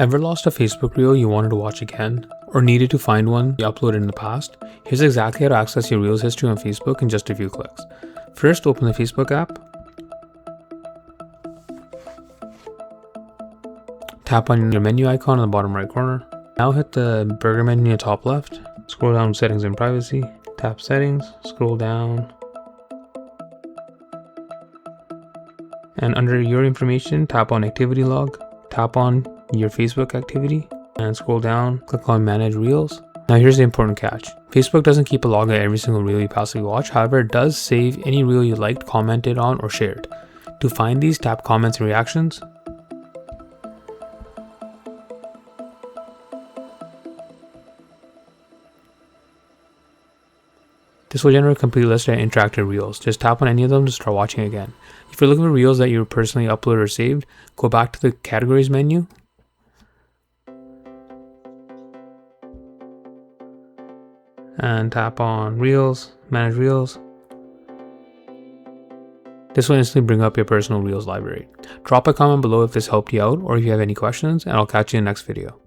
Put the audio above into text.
Ever lost a Facebook reel you wanted to watch again, or needed to find one you uploaded in the past? Here's exactly how to access your Reels history on Facebook in just a few clicks. First, open the Facebook app. Tap on your menu icon in the bottom right corner. Now hit the burger menu in the top left. Scroll down to Settings and Privacy. Tap Settings, scroll down. And under Your Information, tap on Activity Log. Tap on your Facebook activity and scroll down, click on Manage Reels. Now here's the important catch. Facebook doesn't keep a log of every single reel you passively watch. However, it does save any reel you liked, commented on, or shared. To find these, tap Comments and Reactions. This will generate a complete list of interactive reels. Just tap on any of them to start watching again. If you're looking for reels that you personally uploaded or saved, go back to the Categories menu. And tap on Reels, Manage Reels. This will instantly bring up your personal Reels library. Drop a comment below if this helped you out or if you have any questions, and I'll catch you in the next video.